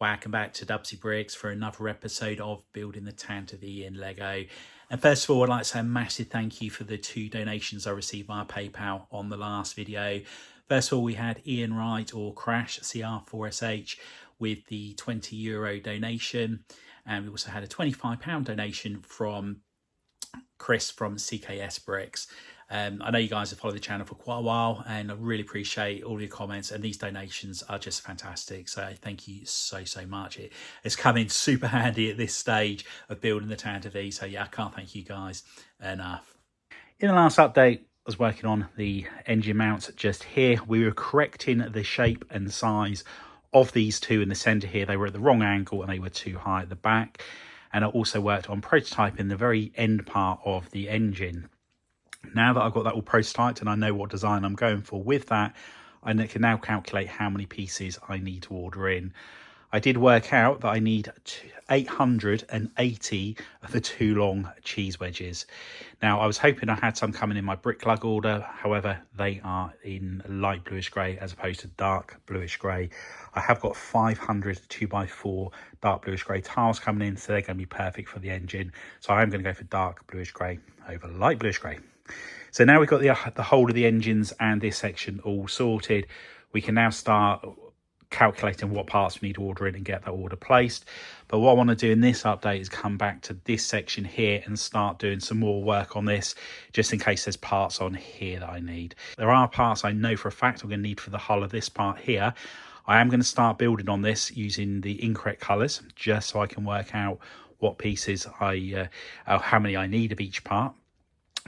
Welcome back to DUBBZI Bricks for another episode of building the Tantive IV in Lego. And first of all, I'd like to say a massive thank you for the 2 donations I received via PayPal on the last video. First of all, we had Ian Wright or Crash CR4SH with the €20 donation. And we also had a £25 donation from Chris from CKS Bricks. I know you guys have followed the channel for quite a while, and I really appreciate all your comments, and these donations are just fantastic. So thank you so much. It's come in super handy at this stage of building the Tantive IV. So yeah, I can't thank you guys enough. In the last update, I was working on the engine mounts just here. We were correcting the shape and size of these two in the center here. They were at the wrong angle and they were too high at the back. And I also worked on prototyping the very end part of the engine. Now that I've got that all prototyped and I know what design I'm going for with that, I can now calculate how many pieces I need to order in. I did work out that I need 880 of the 2 long cheese wedges. Now, I was hoping I had some coming in my brick lug order. However, they are in light bluish grey as opposed to dark bluish grey. I have got 500 2x4 dark bluish grey tiles coming in, so they're going to be perfect for the engine. So I'm going to go for dark bluish grey over light bluish grey. So now we've got the whole of the engines and this section all sorted. We can now start calculating what parts we need to order in and get that order placed. But what I want to do in this update is come back to this section here and start doing some more work on this, just in case there's parts on here that I need. There are parts I know for a fact I'm going to need for the hull of this part here. I am going to start building on this using the incorrect colours, just so I can work out what pieces how many I need of each part.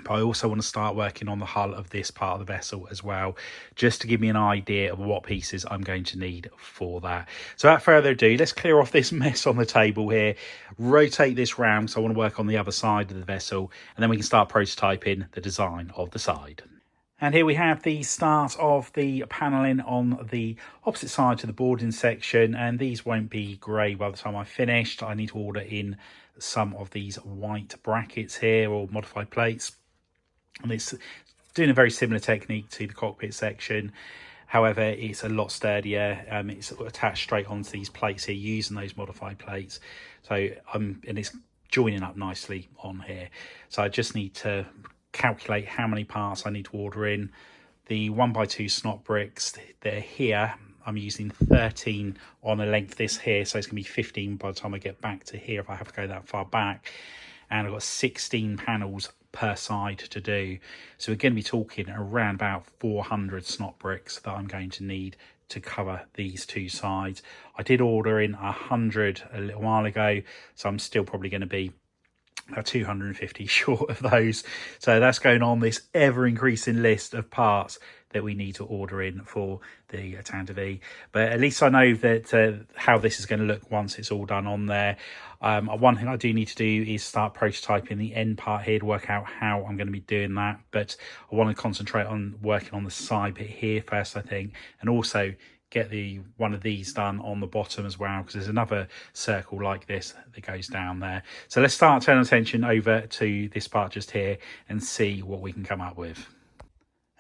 But I also want to start working on the hull of this part of the vessel as well, just to give me an idea of what pieces I'm going to need for that. So without further ado, let's clear off this mess on the table here, rotate this round, so I want to work on the other side of the vessel, and then we can start prototyping the design of the side. And here we have the start of the panelling on the opposite side to the boarding section, and these won't be grey by the time I've finished. I need to order in some of these white brackets here, or modified plates. And it's doing a very similar technique to the cockpit section. However, it's a lot sturdier. It's attached straight onto these plates here using those modified plates. So and it's joining up nicely on here. So I just need to calculate how many parts I need to order in. The 1x2 snot bricks, they're here. I'm using 13 on a length this here, so it's going to be 15 by the time I get back to here if I have to go that far back. And I've got 16 panels per side to do, so we're going to be talking around about 400 snot bricks that I'm going to need to cover these 2 sides. I did order in 100 a little while ago, so I'm still probably going to be about 250 short of those. So that's going on this ever increasing list of parts that we need to order in for the Tantive IV. But at least I know that how this is going to look once it's all done on there. One thing I do need to do is start prototyping the end part here to work out how I'm going to be doing that. But I want to concentrate on working on the side bit here first, I think, and also get one of these done on the bottom as well, because there's another circle like this that goes down there. So let's start turning attention over to this part just here and see what we can come up with.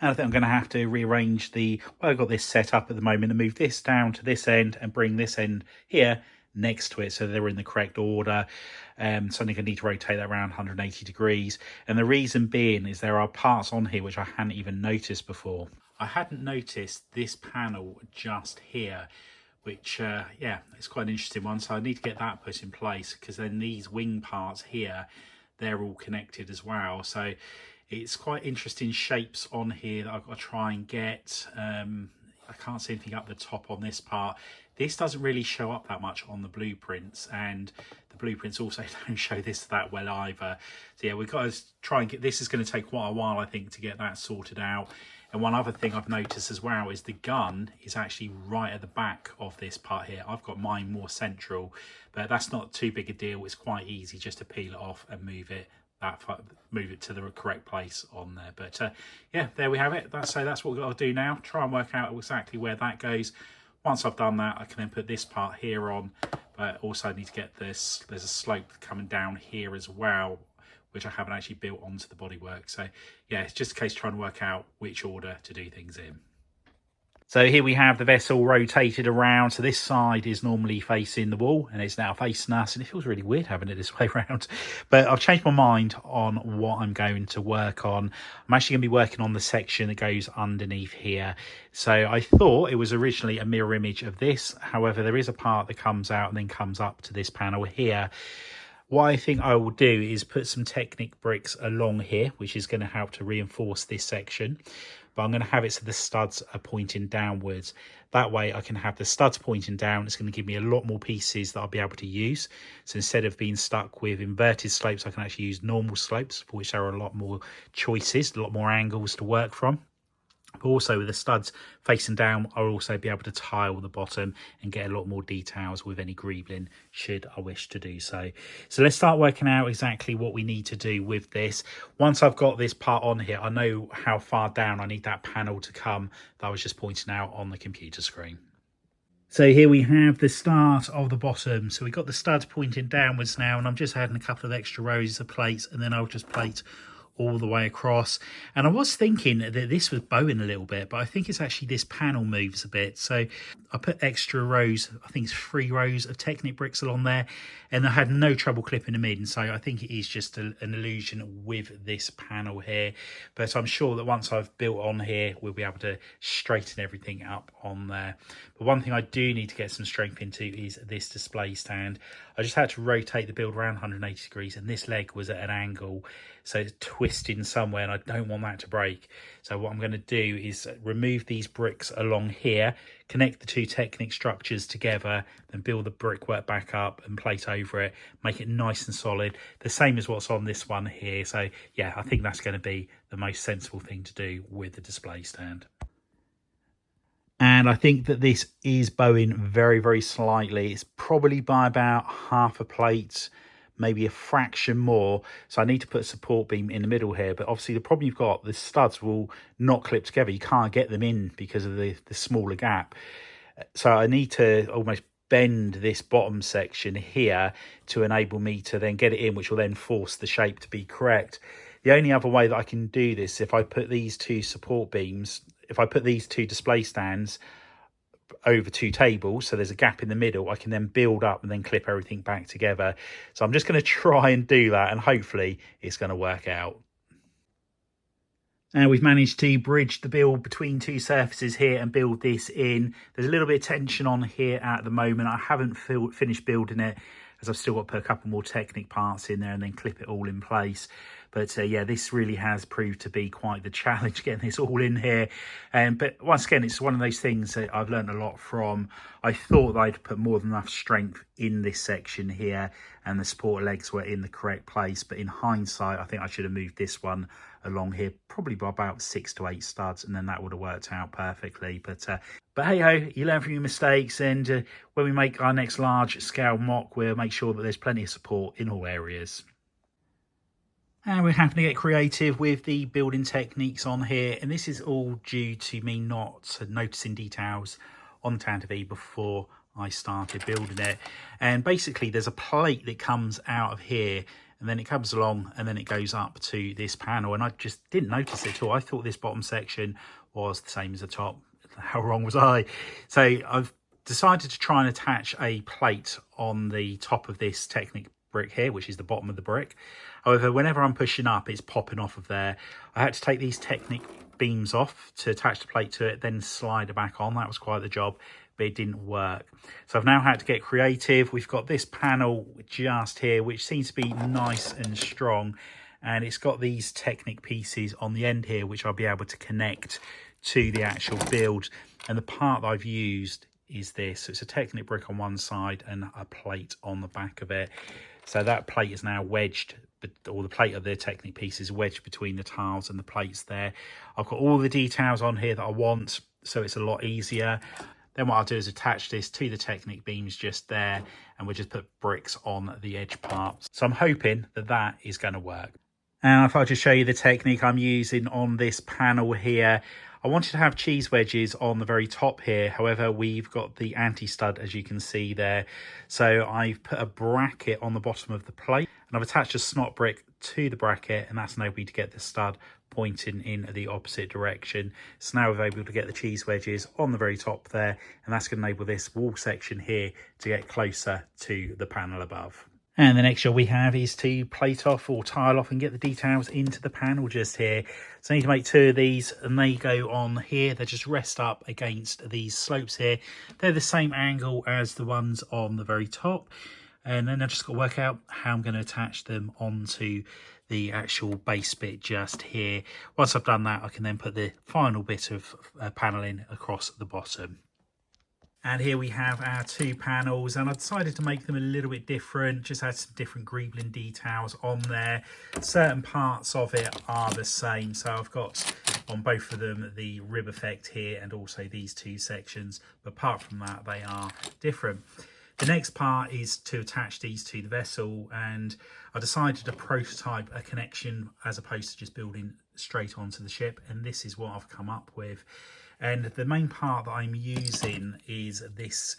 And I think I'm going to have to rearrange I've got this set up at the moment, and move this down to this end and bring this end here next to it so they're in the correct order. So I'm going to need to rotate that around 180 degrees. And the reason being is there are parts on here which I hadn't even noticed before. I hadn't noticed this panel just here, which, yeah, it's quite an interesting one. So I need to get that put in place, because then these wing parts here, they're all connected as well. So it's quite interesting shapes on here that I've got to try and get. I can't see anything up the top on this part. This doesn't really show up that much on the blueprints, and the blueprints also don't show this that well either. So yeah, we've got to try and get this. Is going to take quite a while, I think, to get that sorted out. And one other thing I've noticed as well is the gun is actually right at the back of this part here. I've got mine more central, but that's not too big a deal. It's quite easy just to peel it off and move it to the correct place on there. But yeah, there we have it. That's what we've got to do now. Try and work out exactly where that goes. Once I've done that, I can then put this part here on, but also I need to get this. There's a slope coming down here as well, which I haven't actually built onto the bodywork. So yeah, it's just a case of trying to work out which order to do things in. So here we have the vessel rotated around. So this side is normally facing the wall and it's now facing us. And it feels really weird having it this way around. But I've changed my mind on what I'm going to work on. I'm actually going to be working on the section that goes underneath here. So I thought it was originally a mirror image of this. However, there is a part that comes out and then comes up to this panel here. What I think I will do is put some Technic bricks along here, which is going to help to reinforce this section. But I'm going to have it so the studs are pointing downwards. That way I can have the studs pointing down. It's going to give me a lot more pieces that I'll be able to use. So instead of being stuck with inverted slopes, I can actually use normal slopes, for which there are a lot more choices, a lot more angles to work from. But also with the studs facing down, I'll also be able to tile the bottom and get a lot more details with any greebling should I wish to do so. So let's start working out exactly what we need to do with this. Once I've got this part on here, I know how far down I need that panel to come that I was just pointing out on the computer screen. So here we have the start of the bottom. So we've got the studs pointing downwards now, and I'm just adding a couple of extra rows of plates, and then I'll just plate all the way across. And I was thinking that this was bowing a little bit, but I think it's actually this panel moves a bit. So I put extra rows, I think it's 3 rows of Technic bricks along there, and I had no trouble clipping them in. So I think it is just an illusion with this panel here. But I'm sure that once I've built on here, we'll be able to straighten everything up on there. But one thing I do need to get some strength into is this display stand. I just had to rotate the build around 180 degrees, and this leg was at an angle, so it's twisting somewhere, and I don't want that to break. So what I'm going to do is remove these bricks along here, connect the 2 Technic structures together, then build the brickwork back up and plate over it, make it nice and solid, the same as what's on this one here. So yeah, I think that's going to be the most sensible thing to do with the display stand. And I think that this is bowing very, very slightly. It's probably by about half a plate, maybe a fraction more. So I need to put a support beam in the middle here. But obviously the problem you've got, the studs will not clip together. You can't get them in because of the smaller gap. So I need to almost bend this bottom section here to enable me to then get it in, which will then force the shape to be correct. The only other way that I can do this, if I put these 2 support beams, if I put these 2 display stands over 2 tables, so there's a gap in the middle, I can then build up and then clip everything back together. So I'm just going to try and do that, and hopefully it's going to work out. Now we've managed to bridge the build between 2 surfaces here and build this in. There's a little bit of tension on here at the moment. I haven't finished building it, as I've still got to put a couple more Technic parts in there and then clip it all in place. But yeah, this really has proved to be quite the challenge, getting this all in here. But once again, it's one of those things that I've learned a lot from. I thought that I'd put more than enough strength in this section here, and the support legs were in the correct place. But in hindsight, I think I should have moved this one along here, probably by about 6 to 8 studs, and then that would have worked out perfectly. But hey ho, you learn from your mistakes, and when we make our next large scale mock, we'll make sure that there's plenty of support in all areas. And we're having to get creative with the building techniques on here, and this is all due to me not noticing details on Tantive IV before I started building it. And basically there's a plate that comes out of here, and then it comes along and then it goes up to this panel, and I just didn't notice it at all. I thought this bottom section was the same as the top. How wrong was I? So I've decided to try and attach a plate on the top of this Technic brick here, which is the bottom of the brick. However, whenever I'm pushing up, it's popping off of there. I had to take these Technic beams off to attach the plate to it, then slide it back on. That was quite the job, but it didn't work. So I've now had to get creative. We've got this panel just here, which seems to be nice and strong, and it's got these Technic pieces on the end here, which I'll be able to connect to the actual build. And the part that I've used is this. So it's a Technic brick on one side and a plate on the back of it. So that plate is now wedged, or the plate of the Technic piece is wedged between the tiles and the plates there. I've got all the details on here that I want, so it's a lot easier. Then what I'll do is attach this to the Technic beams just there, and we'll just put bricks on the edge parts. So I'm hoping that that is going to work. And if I just show you the technique I'm using on this panel here, I wanted to have cheese wedges on the very top here. However, we've got the anti-stud, as you can see there. So I've put a bracket on the bottom of the plate, and I've attached a snot brick to the bracket, and that's enabled me to get the stud pointing in the opposite direction. So now we're able to get the cheese wedges on the very top there, and that's going to enable this wall section here to get closer to the panel above. And the next job we have is to plate off or tile off and get the details into the panel just here. So I need to make 2 of these, and they go on here. They just rest up against these slopes here. They're the same angle as the ones on the very top. And then I've just got to work out how I'm going to attach them onto the actual base bit just here. Once I've done that, I can then put the final bit of paneling across the bottom. And here we have our 2 panels, and I decided to make them a little bit different, just add some different greebling details on there. Certain parts of it are the same, so I've got on both of them the rib effect here and also these 2 sections, but apart from that they are different. The next part is to attach these to the vessel, and I decided to prototype a connection as opposed to just building straight onto the ship, and this is what I've come up with. And the main part that I'm using is this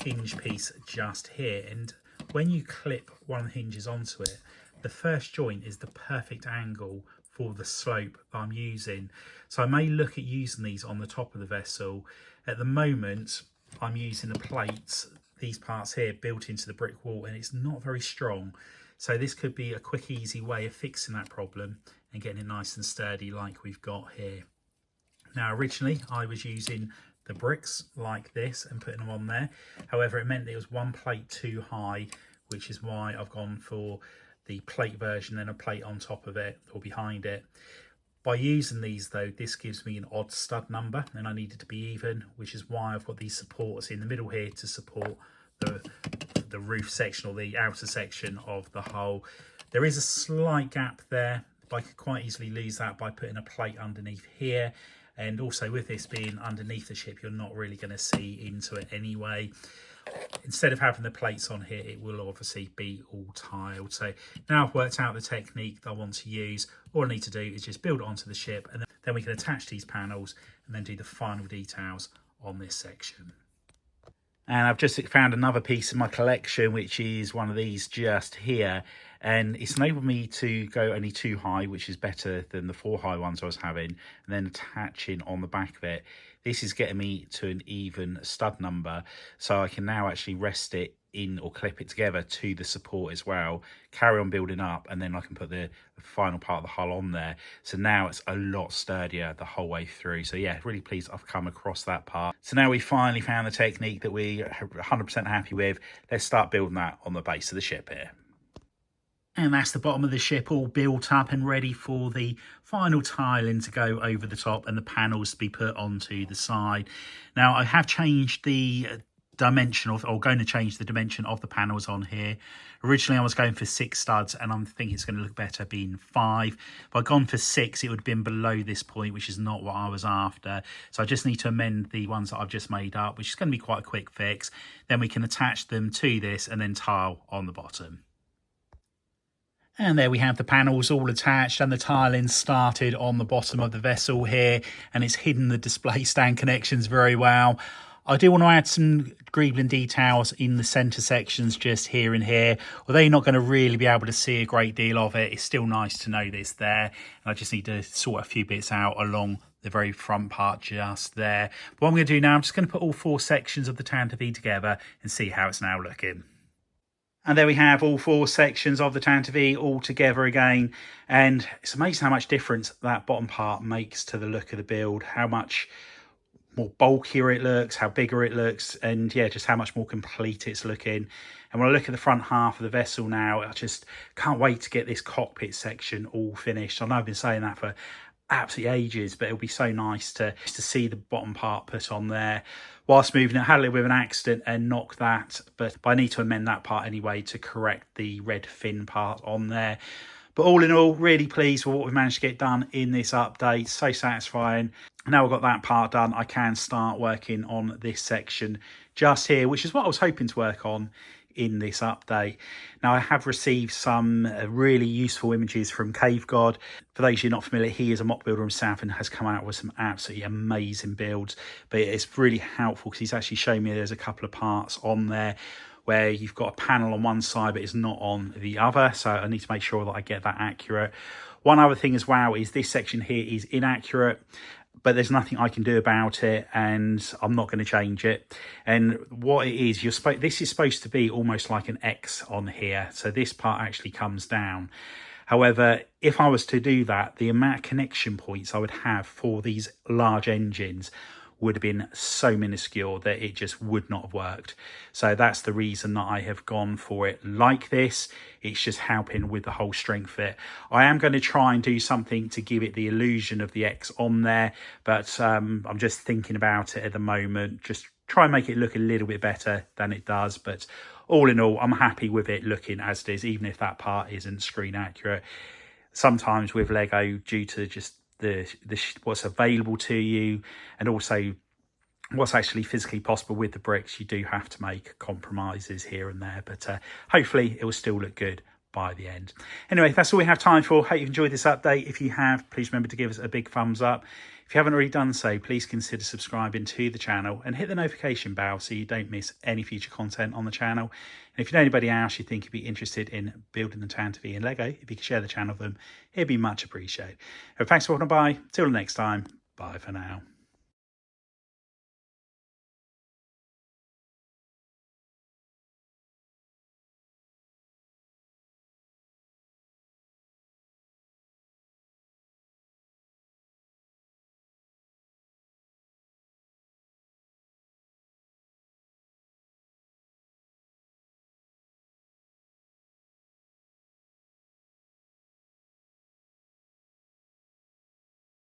hinge piece just here, and when you clip one of the hinges onto it, the first joint is the perfect angle for the slope that I'm using. So I may look at using these on the top of the vessel. At the moment I'm using the plates, these parts here, built into the brick wall, and it's not very strong. So this could be a quick, easy way of fixing that problem and getting it nice and sturdy like we've got here. Now, originally I was using the bricks like this and putting them on there. However, it meant there was one plate too high, which is why I've gone for the plate version and a plate on top of it or behind it. By using these though, this gives me an odd stud number, and I need it to be even, which is why I've got these supports in the middle here to support the roof section or the outer section of the hull. There is a slight gap there, but I could quite easily lose that by putting a plate underneath here. And also with this being underneath the ship, you're not really going to see into it anyway. Instead of having the plates on here, it will obviously be all tiled. So now I've worked out the technique that I want to use. All I need to do is just build it onto the ship, and then we can attach these panels and then do the final details on this section. And I've just found another piece in my collection, which is one of these just here. And it's enabled me to go only 2 high, which is better than the 4 high ones I was having, and then attaching on the back of it. This is getting me to an even stud number, so I can now actually rest it in or clip it together to the support as well, carry on building up, and then I can put the final part of the hull on there. So now it's a lot sturdier the whole way through. So yeah, really pleased I've come across that part. So now we finally found the technique that we are 100% happy with. Let's start building that on the base of the ship here. And that's the bottom of the ship all built up and ready for the final tiling to go over the top and the panels to be put onto the side. Now I have changed the dimension of, or going to change the dimension of the panels on here. Originally I was going for 6 studs, and I'm thinking it's going to look better being 5. If I'd gone for 6, it would have been below this point, which is not what I was after. So I just need to amend the ones that I've just made up, which is going to be quite a quick fix. Then we can attach them to this and then tile on the bottom. And there we have the panels all attached, and the tiling started on the bottom of the vessel here, and it's hidden the display stand connections very well. I do want to add some greebling details in the centre sections just here and here. Although you're not going to really be able to see a great deal of it, it's still nice to know this there. And I just need to sort a few bits out along the very front part just there. But what I'm going to do now, I'm just going to put all 4 sections of the Tantive IV together and see how it's now looking. And there we have all 4 sections of the Tantive IV all together again. And it's amazing how much difference that bottom part makes to the look of the build, how much more bulkier it looks, how bigger it looks, and yeah, just how much more complete it's looking. And when I look at the front half of the vessel now, I just can't wait to get this cockpit section all finished. I know I've been saying that for absolutely ages, but it'll be so nice to see the bottom part put on there. Whilst moving it, I had a little bit of an accident and knocked that, but I need to amend that part anyway to correct the red fin part on there. But all in all, really pleased with what we've managed to get done in this update. So satisfying. Now I've got that part done, I can start working on this section just here, which is what I was hoping to work on in this update. Now, I have received some really useful images from Cave God. For those of you not familiar, he is a mock builder himself and has come out with some absolutely amazing builds, but it's really helpful because he's actually shown me there's a couple of parts on there where you've got a panel on one side but it's not on the other, so I need to make sure that I get that accurate. One other thing as well is this section here is inaccurate, but there's nothing I can do about it, and I'm not going to change it. And what it is, this is supposed to be almost like an X on here, so this part actually comes down. However, if I was to do that, the amount of connection points I would have for these large engines would have been so minuscule that it just would not have worked. So that's the reason that I have gone for it like this. It's just helping with the whole strength of it. I am going to try and do something to give it the illusion of the X on there, but I'm just thinking about it at the moment. Just try and make it look a little bit better than it does. But all in all, I'm happy with it looking as it is, even if that part isn't screen accurate. Sometimes with Lego, due to just what's available to you and also what's actually physically possible with the bricks, you do have to make compromises here and there, but hopefully it will still look good by the end. Anyway, that's all we have time for. Hope you've enjoyed this update. If you have, please remember to give us a big thumbs up. If you haven't already done so, please consider subscribing to the channel and hit the notification bell so you don't miss any future content on the channel. And if you know anybody else you think would be interested in building the Tantive IV in Lego, if you could share the channel with them, it'd be much appreciated. Thanks for watching. Bye. Till next time. Bye for now.